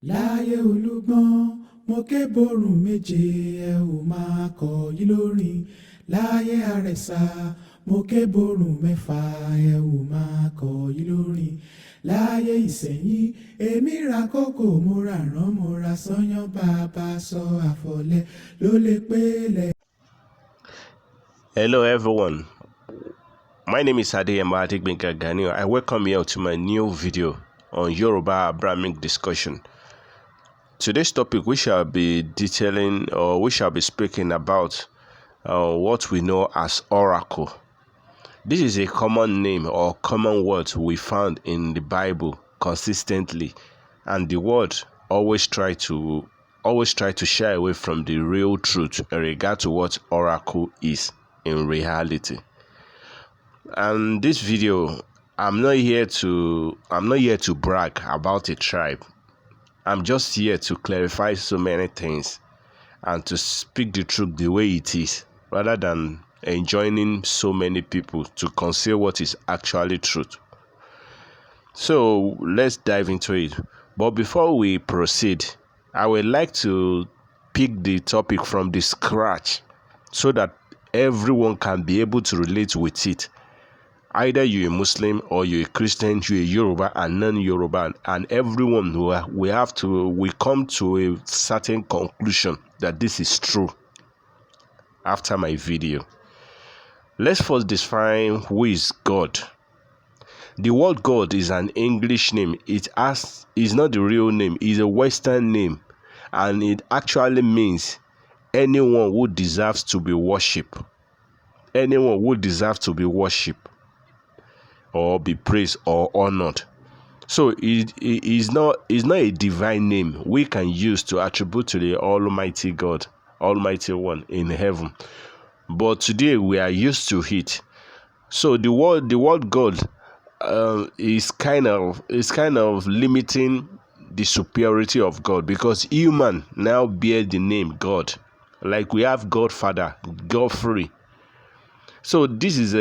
láyé olúgbọ́n mo ké borùn méje ẹ ò máa kọ̀ yí lórin láyé àrẹ̀sà mo ké borùn mẹ́fà ẹ ò máa kọ̀ yí lórin láyé ìsẹ̀yìn èmi ra kókò mo ra rán mo ra sányán bàbá sọ àfọ̀lẹ́ ló lè pélé. Hello everyone, my name is Adeyemo Adegbenga Ganiu. I welcome you to my new video on Yoruba Abrahamic discussion. Today's topic we shall be detailing, or we shall be speaking about what we know as oracle. This is a common name or common word we found in the Bible consistently, and the word always try to shy away from the real truth in regard to what oracle is in reality. And this video, I'm not here to brag about a tribe. I'm just here to clarify so many things and to speak the truth the way it is, rather than enjoining so many people to conceal what is actually truth. So let's dive into it. But before we proceed, I would like to pick the topic from the scratch so that everyone can be able to relate with it. Either you're a Muslim or you're a Christian, you're a Yoruba and non-Yoruba, and everyone we come to a certain conclusion that this is true after my video. Let's first define who is God. The word God is an English name. Is not the real name. It's a Western name, and it actually means anyone who deserves to be worshipped. Anyone who deserves to be worshipped or be praised or honored. So it is not a divine name we can use to attribute to the Almighty God, Almighty One in heaven. But today we are used to it. So the word God is kind of limiting the superiority of God, because human now bear the name God. Like we have Godfather, Godfrey. So this is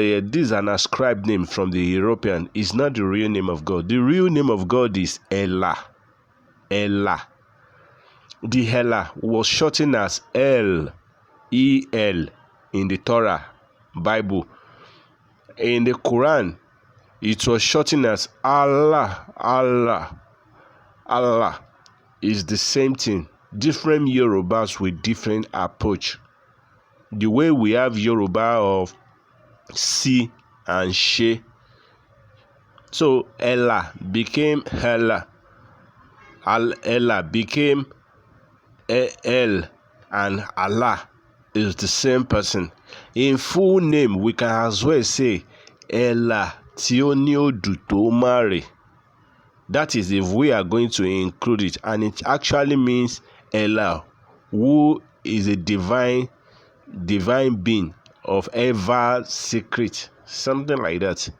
an ascribed name from the European. It's not the real name of God. The real name of God is Allah. Allah. The Allah was shortened as El, E-L in the Torah, Bible. In the Quran, it was shortened as Allah. Allah. Allah is the same thing. Different Yorubas with different approach. The way we have Yoruba of Si and She. So Ella became Hella. Ella became El, and Allah is the same person. In full name, we can as well say Ella Tionio Dutomare. That is if we are going to include it, and it actually means Allah, who is a divine being of ever secret, something like that.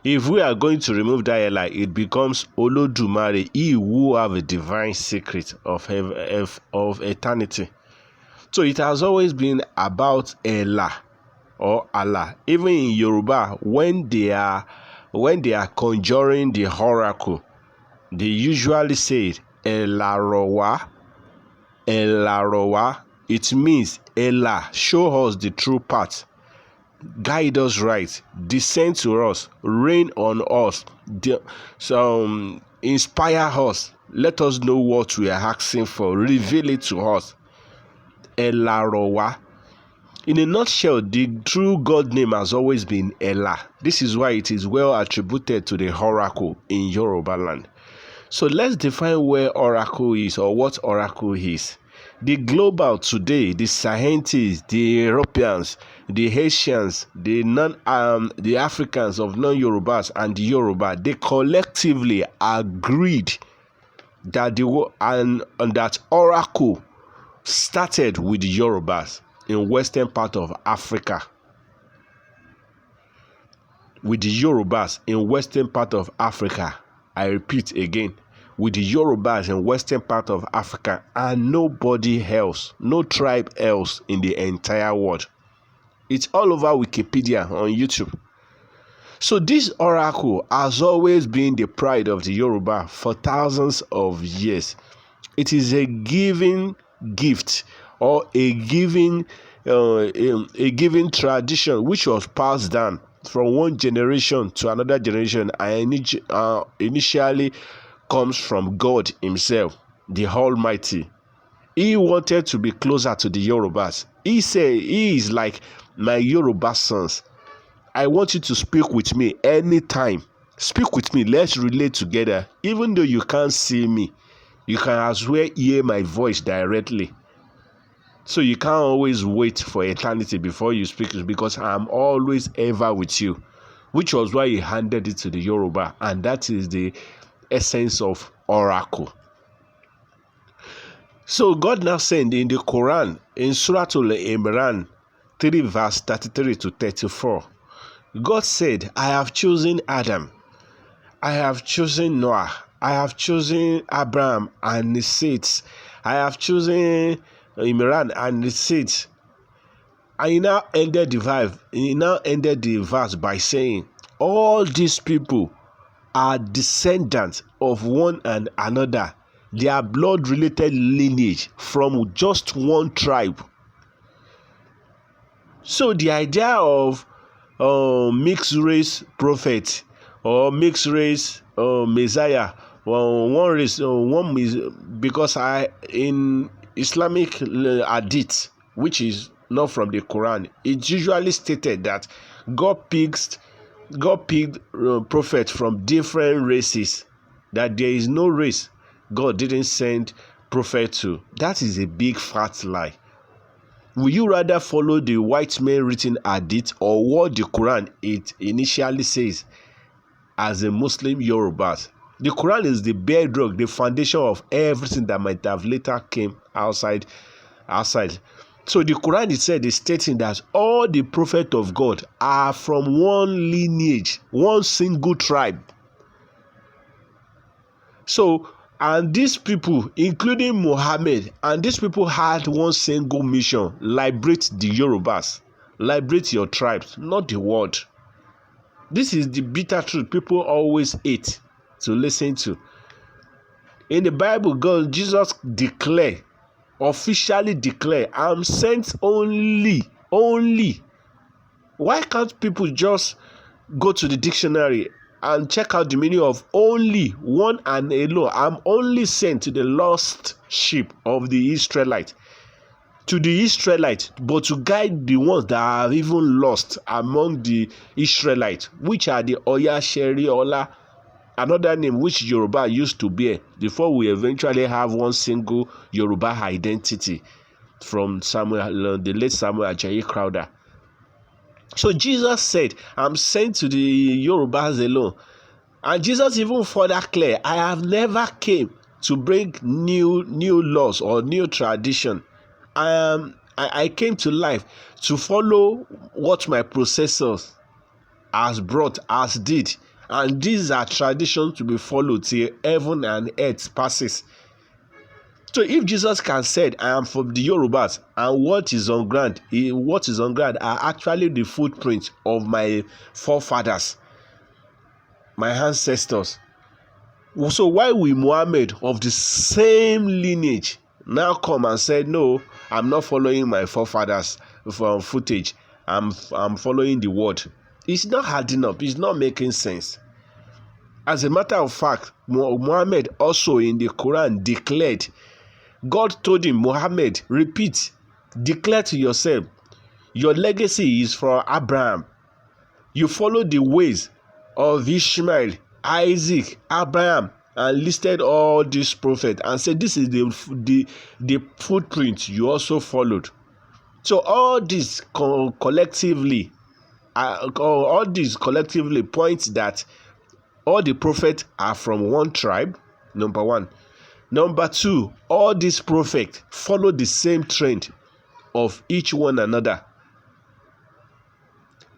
If we are going to remove that Allah, it becomes Olodumare, he who have a divine secret of eternity. So it has always been about Allah or Allah. Even in Yoruba, when they are conjuring the oracle, they usually say Elarowa. Elarowa. It means Allah, show us the true path, guide us right, descend to us, reign on us, inspire us, let us know what we are asking for, reveal it to us. Elarowa. In a nutshell, the true God name has always been Allah. This is why it is well attributed to the oracle in Yoruba land. So let's define where oracle is, or what oracle is. The global today, the scientists, the Europeans, the Haitians, the Africans of non-Yorubas and the Yoruba, they collectively agreed that that oracle started with the Yorubas in western part of Africa. With the Yorubas in western part of Africa. I repeat again, with the Yorubas in western part of Africa, and nobody else, no tribe else in the entire world. It's all over Wikipedia on YouTube. So this oracle has always been the pride of the Yoruba for thousands of years. It is a given gift or a given tradition which was passed down from one generation to another generation, and initially comes from God Himself, the Almighty. He wanted to be closer to the Yorubas. He said, He is like my Yoruba sons. I want you to speak with me anytime. Speak with me. Let's relate together. Even though you can't see me, you can as well hear my voice directly. So you can't always wait for eternity before you speak, because I'm always ever with you. Which was why He handed it to the Yoruba, and that is the essence of oracle. So God now said in the Quran, in Surah Al-Imran 3 verse 33 to 34, God said, I have chosen Adam, I have chosen Noah, I have chosen Abraham and his seeds, I have chosen Imran and his seeds. And he now ended the verse by saying, all these people are descendants of one and another. They are blood-related lineage from just one tribe. So the idea of mixed race prophet or mixed race Messiah, one race, because in Islamic hadith, which is not from the Quran, it's usually stated that God picked prophets from different races, that there is no race God didn't send prophet to. That is a big fat lie. Will you rather follow the white man written hadith or what the Quran it initially says as a Muslim Yorubas? The Quran is the bedrock, the foundation of everything that might have later came outside. So the Quran itself is stating that all the prophets of God are from one lineage, one single tribe. So, and these people, including Muhammad, and these people had one single mission: liberate the Yorubas, liberate your tribes, not the world. This is the bitter truth people always hate to listen to. In the Bible, Jesus officially declare, I'm sent only. Why can't people just go to the dictionary and check out the meaning of only, one and alone? I'm only sent to the lost sheep of the Israelite, but to guide the ones that are even lost among the Israelites, which are the Oya, Sheri, Ola, another name which Yoruba used to bear before we eventually have one single Yoruba identity from the late Samuel Ajayi Crowther. So Jesus said, I'm sent to the Yorubas alone. And Jesus even further clear, I have never came to bring new laws or new tradition. I came to life to follow what my processors did. And these are traditions to be followed till heaven and earth passes. So if Jesus can say, I am from the Yorubas, and what is on ground are actually the footprints of my forefathers, my ancestors. So why will Muhammad of the same lineage now come and say, no, I'm not following my forefathers from footage, I'm following the word? It's not adding up. It's not making sense. As a matter of fact, Muhammad also in the Quran declared, God told him, Muhammad, repeat, declare to yourself, your legacy is from Abraham. You follow the ways of Ishmael, Isaac, Abraham, and listed all these prophets and said this is the footprint you also followed. So all this collectively points that all the prophets are from one tribe, number one. Number two, all these prophets follow the same trend of each one another.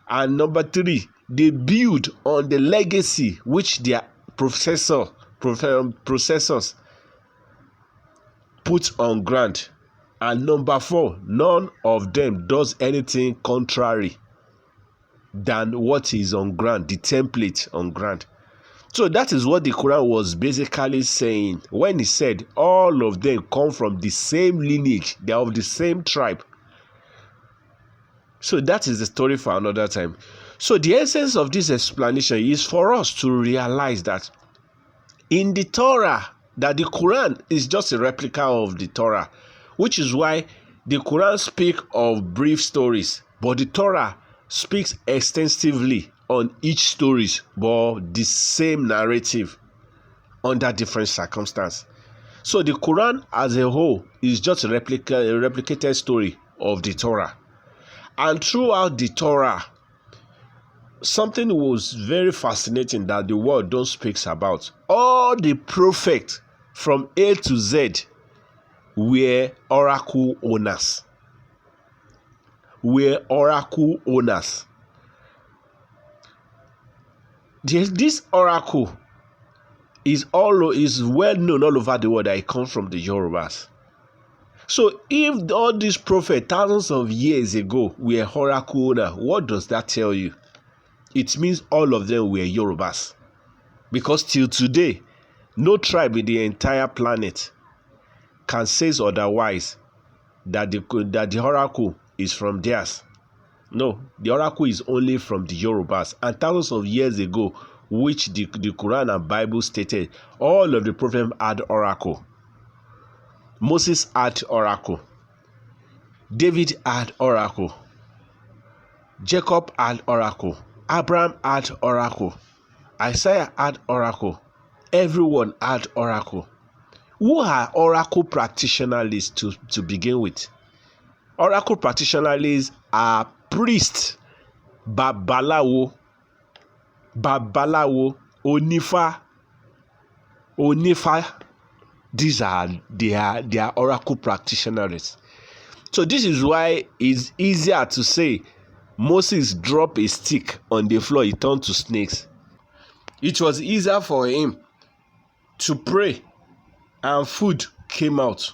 And number three, they build on the legacy which their processors put on ground. And number four, none of them does anything contrary than what is on ground, the template on ground. So that is what the Quran was basically saying when he said all of them come from the same lineage, they are of the same tribe. So that is the story for another time. So the essence of this explanation is for us to realize that in the Torah, that the Quran is just a replica of the Torah, which is why the Quran speaks of brief stories, but the Torah speaks extensively on each stories, but the same narrative under different circumstances. So the Quran as a whole is just a replicated story of the Torah. And throughout the Torah, something was very fascinating that the world don't speak about. All the prophets from A to Z were oracle owners. This oracle is well known all over the world that it comes from the Yorubas. So if all these prophets thousands of years ago were oracle owners, what does that tell you? It means all of them were Yorubas. Because till today, no tribe in the entire planet can say otherwise that the oracle is from theirs. No, the oracle is only from the Yorubas. And thousands of years ago, which the Quran and Bible stated, all of the prophets had oracle. Moses had oracle. David had oracle. Jacob had oracle. Abraham had oracle. Isaiah had oracle. Everyone had oracle. Who are oracle practitioners to begin with? Oracle practitioners are priests, babalawo, onifa. They are oracle practitioners. So this is why it's easier to say Moses dropped a stick on the floor, it turned to snakes. It was easier for him to pray and food came out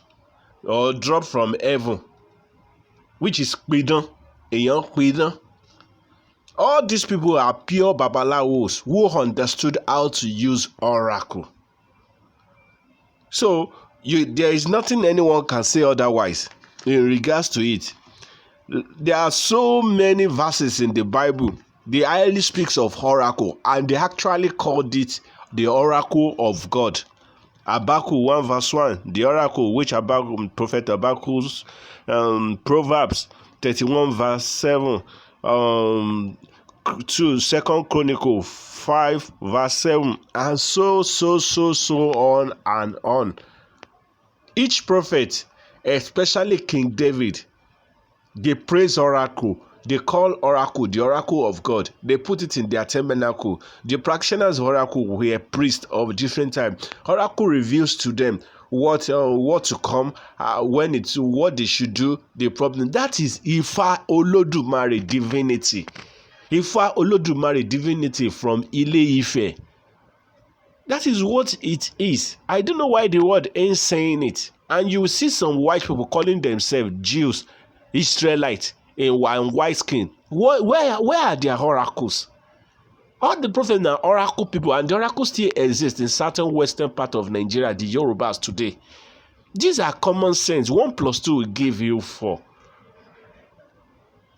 or dropped from heaven, which is pidon, eyan pidon. All these people are pure babalawos who understood how to use oracle. So there is nothing anyone can say otherwise in regards to it. There are so many verses in the Bible. They highly speaks of oracle, and they actually called it the oracle of God. Habakkuk 1 verse 1, the oracle which prophet Habakkuk's Proverbs 31 verse 7, 2 Chronicles 5 verse 7, and so on and on. Each prophet, especially King David, they praise oracle. They call oracle the oracle of God. They put it in their tabernacle. The practitioners of oracle were priests of different times. Oracle reveals to them what to come, what they should do, the problem. That is Ifa Olodumare divinity. Ifa Olodumare divinity from Ile Ife. That is what it is. I don't know why the world ain't saying it. And you will see some white people calling themselves Jews, Israelites, in white skin. Where are their oracles? All the prophets are oracle people, and the oracles still exist in certain western part of Nigeria, the Yorubas today. These are common sense. 1 + 2 will give you 4.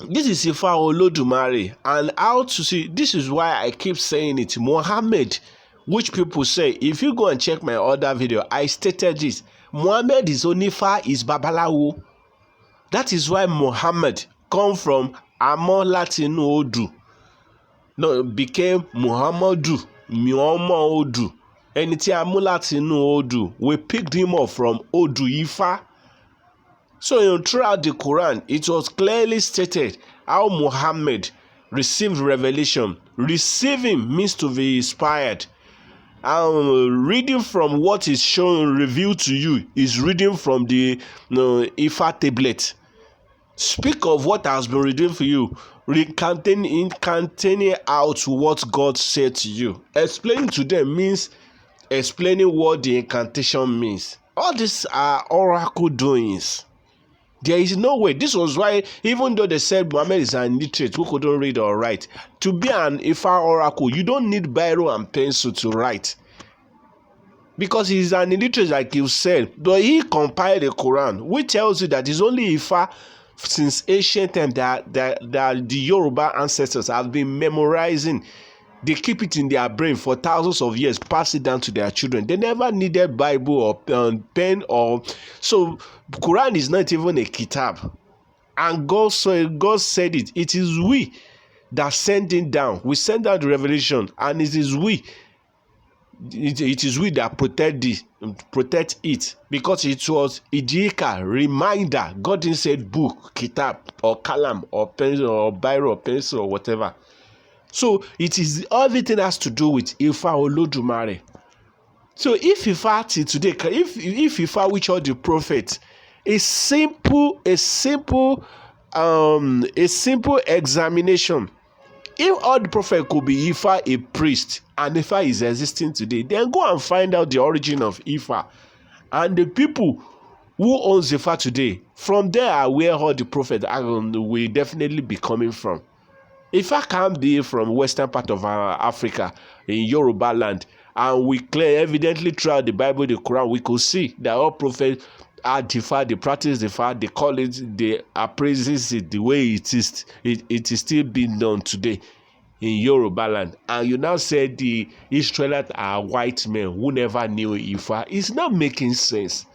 This is Ifa Olodumare, and how to see. This is why I keep saying it. Muhammad, which people say, if you go and check my other video, I stated this. Muhammad is Onifa, is Babalawo. That is why Muhammad come from Amo Latin Odu. No, became Muhammadu, Odu. Anything Amo Latin Odu, we picked him up from Odu Ifa. So throughout the Quran, it was clearly stated how Muhammad received revelation. Receiving means to be inspired. Reading from what is shown, revealed to you, is reading from the Ifa tablet. Speak of what has been revealed for you, containing out what God said to you. Explaining to them means explaining what the incantation means. All these are oracle doings. There is no way. This was why, even though they said Muhammad is an illiterate who couldn't read or write, to be an Ifa oracle, you don't need biro and pencil to write. Because he's an illiterate, like you said, but he compiled the Quran, which tells you that it's only Ifa since ancient time that the Yoruba ancestors have been memorizing. They keep it in their brain for thousands of years, pass it down to their children. They never needed Bible or pen or so. Quran is not even a kitab, and God said it. It is we that send it down. We send out the revelation, and it is we. It is we that protect it, because it was idika reminder. God didn't say book, kitab, or kalam, or pencil, or biro, or pencil, or whatever. So it is, everything has to do with Ifa Olodumare. So if Ifa till today, if Ifa which all the prophets, a simple examination. If all the prophet could be Ifa a priest, and Ifa is existing today, then go and find out the origin of Ifa and the people who owns Ifa today. From there, where all the prophets will definitely be coming from. Ifa can't be from western part of Africa in Yoruba land, and we clear evidently throughout the Bible, the Quran, we could see that all prophets are Ifa, they practice Ifa, they call it, they appraise it the way it is. It is still being done today in Yoruba land. And you now say the Israelites are white men who never knew Ifa. It's not making sense.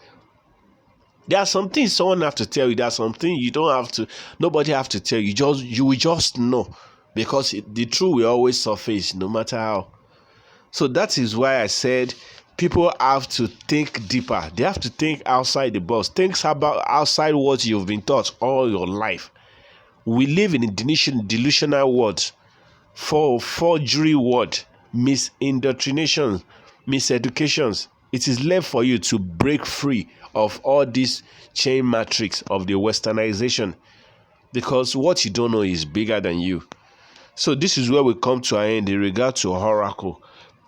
There are some things someone have to tell you. There are some things you don't have to. Nobody have to tell you. You will just know, because the truth will always surface, no matter how. So that is why I said people have to think deeper. They have to think outside the box. Think about outside what you've been taught all your life. We live in a delusional world, forgery world, misindoctrination, miseducations. It is left for you to break free of all this chain matrix of the westernization, because what you don't know is bigger than you. So this is where we come to an end in regard to Oracle.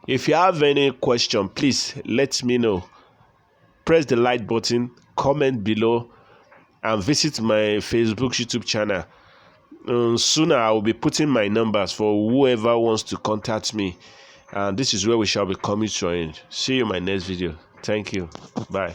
If you have any question, please let me know. Press the like button, comment below, and visit my Facebook, YouTube channel. Sooner I will be putting my numbers for whoever wants to contact me. And this is where we shall be coming to an end. See you in my next video. Thank you. Bye.